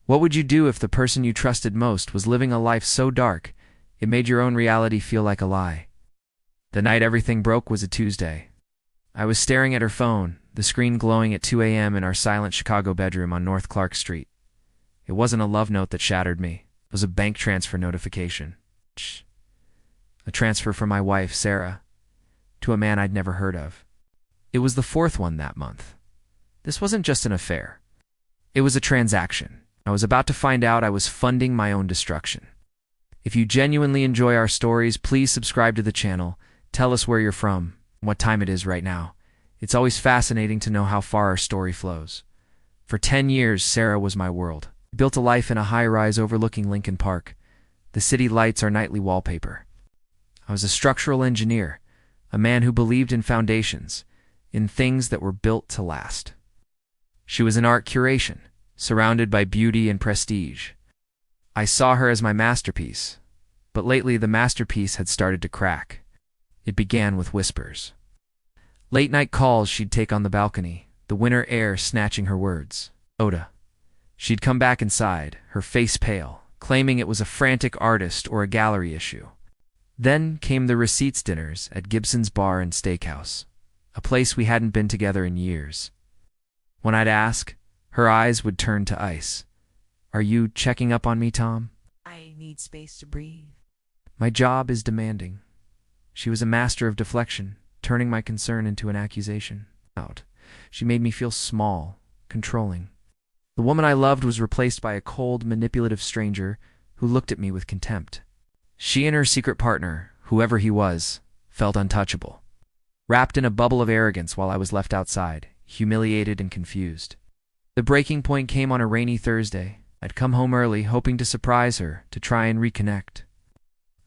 What would you do if the person you trusted most was living a life so dark it made your own reality feel like a lie? The night everything broke was a Tuesday. I was staring at her phone, the screen glowing at 2 a.m. in our silent Chicago bedroom on North Clark Street. It wasn't a love note that shattered me. It was a bank transfer notification. A transfer from my wife, Sarah, to a man I'd never heard of. It was the fourth one that month. This wasn't just an affair. It was a transaction. I was about to find out I was funding my own destruction. If you genuinely enjoy our stories, please subscribe to the channel. Tell us where you're from, what time it is right now. It's always fascinating to know how far our story flows. For 10 years, Sarah was my world. I built a life in a high-rise overlooking Lincoln Park. The city lights our nightly wallpaper. I was a structural engineer, a man who believed in foundations, in things that were built to last. She was in art curation, surrounded by beauty and prestige. I saw her as my masterpiece, but lately the masterpiece had started to crack. It began with whispers. Late-night calls she'd take on the balcony, the winter air snatching her words. Oda. She'd come back inside, her face pale, claiming it was a frantic artist or a gallery issue. Then came the receipts dinners at Gibson's Bar and Steakhouse, a place we hadn't been together in years. When I'd ask, her eyes would turn to ice. Are you checking up on me, Tom? I need space to breathe. My job is demanding. She was a master of deflection, turning my concern into an accusation. She made me feel small, controlling. The woman I loved was replaced by a cold, manipulative stranger who looked at me with contempt. She and her secret partner, whoever he was, felt untouchable, wrapped in a bubble of arrogance while I was left outside, humiliated and confused. The breaking point came on a rainy Thursday. I'd come home early, hoping to surprise her, to try and reconnect.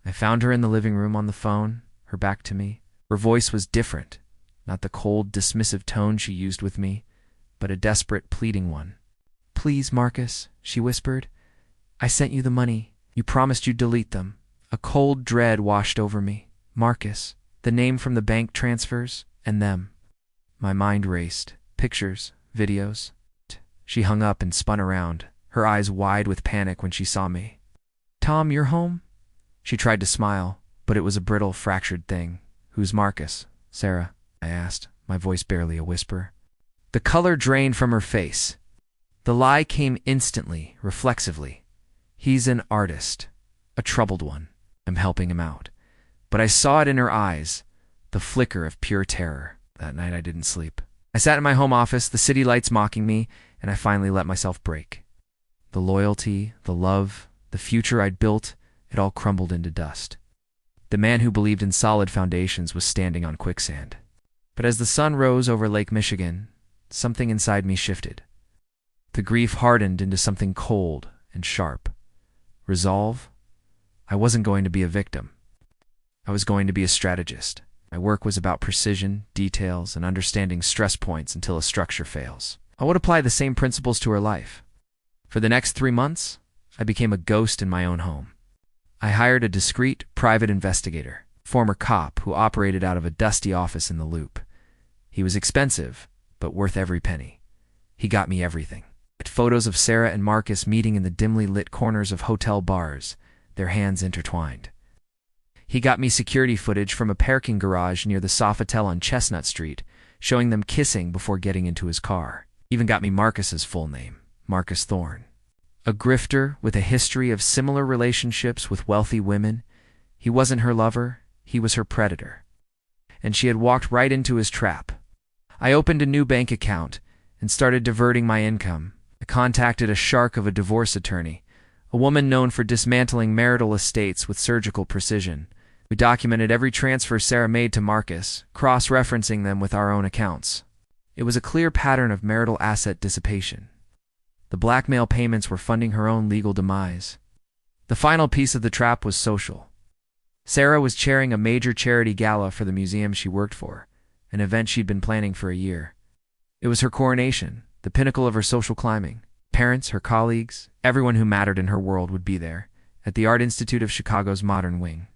I found her in the living room on the phone, her back to me. Her voice was different, not the cold, dismissive tone she used with me, but a desperate, pleading one. "Please, Marcus," she whispered. "I sent you the money. You promised you'd delete them." A cold dread washed over me. Marcus, the name from the bank transfers, and them. My mind raced. Pictures, videos. She hung up and spun around, her eyes wide with panic when she saw me. "Tom, you're home?" She tried to smile, but it was a brittle, fractured thing. "Who's Marcus?" "Sarah," I asked, my voice barely a whisper. The color drained from her face. The lie came instantly, reflexively. "He's an artist, a troubled one. I'm helping him out." But I saw it in her eyes, the flicker of pure terror. That night I didn't sleep. I sat in my home office, the city lights mocking me, and I finally let myself break. The loyalty, the love, the future I'd built, it all crumbled into dust. The man who believed in solid foundations was standing on quicksand. But as the sun rose over Lake Michigan, something inside me shifted. The grief hardened into something cold and sharp. Resolve? I wasn't going to be a victim. I was going to be a strategist. My work was about precision, details, and understanding stress points until a structure fails. I would apply the same principles to her life. For the next 3 months, I became a ghost in my own home. I hired a discreet, private investigator, former cop who operated out of a dusty office in the Loop. He was expensive, but worth every penny. He got me everything. Photos of Sarah and Marcus meeting in the dimly lit corners of hotel bars, their hands intertwined. He got me security footage from a parking garage near the Sofitel on Chestnut Street, showing them kissing before getting into his car. Even got me Marcus's full name, Marcus Thorne. A grifter with a history of similar relationships with wealthy women. He wasn't her lover, he was her predator. And she had walked right into his trap. I opened a new bank account and started diverting my income. I contacted a shark of a divorce attorney, a woman known for dismantling marital estates with surgical precision. We documented every transfer Sarah made to Marcus, cross-referencing them with our own accounts. It was a clear pattern of marital asset dissipation. The blackmail payments were funding her own legal demise. The final piece of the trap was social. Sarah was chairing a major charity gala for the museum she worked for, an event she'd been planning for a year. It was her coronation, the pinnacle of her social climbing. Parents, her colleagues, everyone who mattered in her world would be there, at the Art Institute of Chicago's Modern Wing.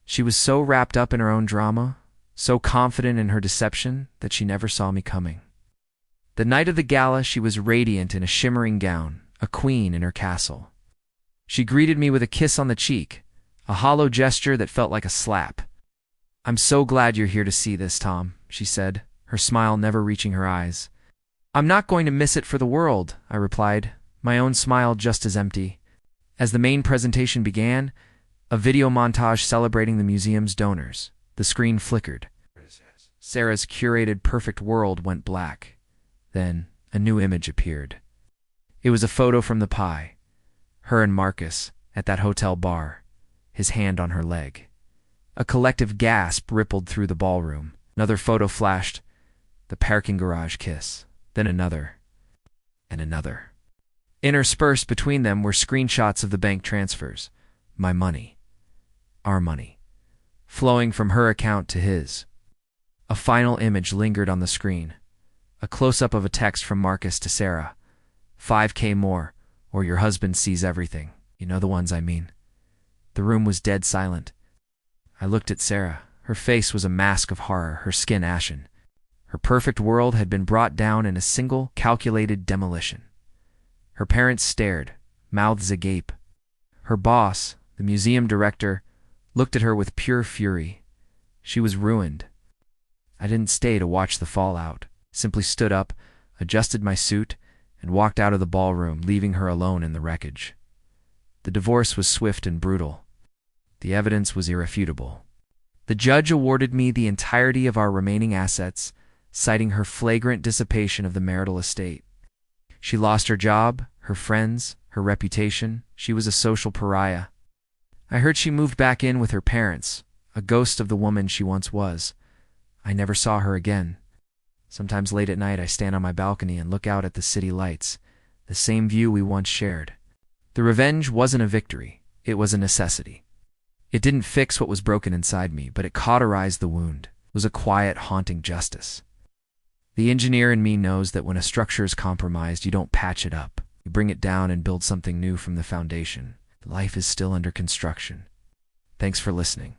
She was so wrapped up in her own drama, so confident in her deception, that she never saw me coming. The night of the gala, she was radiant in a shimmering gown, a queen in her castle. She greeted me with a kiss on the cheek, a hollow gesture that felt like a slap. "I'm so glad you're here to see this, Tom," she said, her smile never reaching her eyes. "I'm not going to miss it for the world," I replied, my own smile just as empty. As the main presentation began, a video montage celebrating the museum's donors, the screen flickered. Sarah's curated perfect world went black. Then, a new image appeared. It was a photo from the pie. Her and Marcus, at that hotel bar, his hand on her leg. A collective gasp rippled through the ballroom. Another photo flashed, the parking garage kiss. Then another. And another. Interspersed between them were screenshots of the bank transfers. My money. Our money. Flowing from her account to his. A final image lingered on the screen. A close-up of a text from Marcus to Sarah. 5K more, or your husband sees everything. You know the ones I mean. The room was dead silent. I looked at Sarah. Her face was a mask of horror, her skin ashen. Her perfect world had been brought down in a single, calculated demolition. Her parents stared, mouths agape. Her boss, the museum director, looked at her with pure fury. She was ruined. I didn't stay to watch the fallout, simply stood up, adjusted my suit, and walked out of the ballroom, leaving her alone in the wreckage. The divorce was swift and brutal. The evidence was irrefutable. The judge awarded me the entirety of our remaining assets, citing her flagrant dissipation of the marital estate. She lost her job, her friends, her reputation. She was a social pariah. I heard she moved back in with her parents, a ghost of the woman she once was. I never saw her again. Sometimes late at night I stand on my balcony and look out at the city lights, the same view we once shared. The revenge wasn't a victory, it was a necessity. It didn't fix what was broken inside me, but it cauterized the wound. It was a quiet, haunting justice. The engineer in me knows that when a structure is compromised, you don't patch it up. You bring it down and build something new from the foundation. Life is still under construction. Thanks for listening.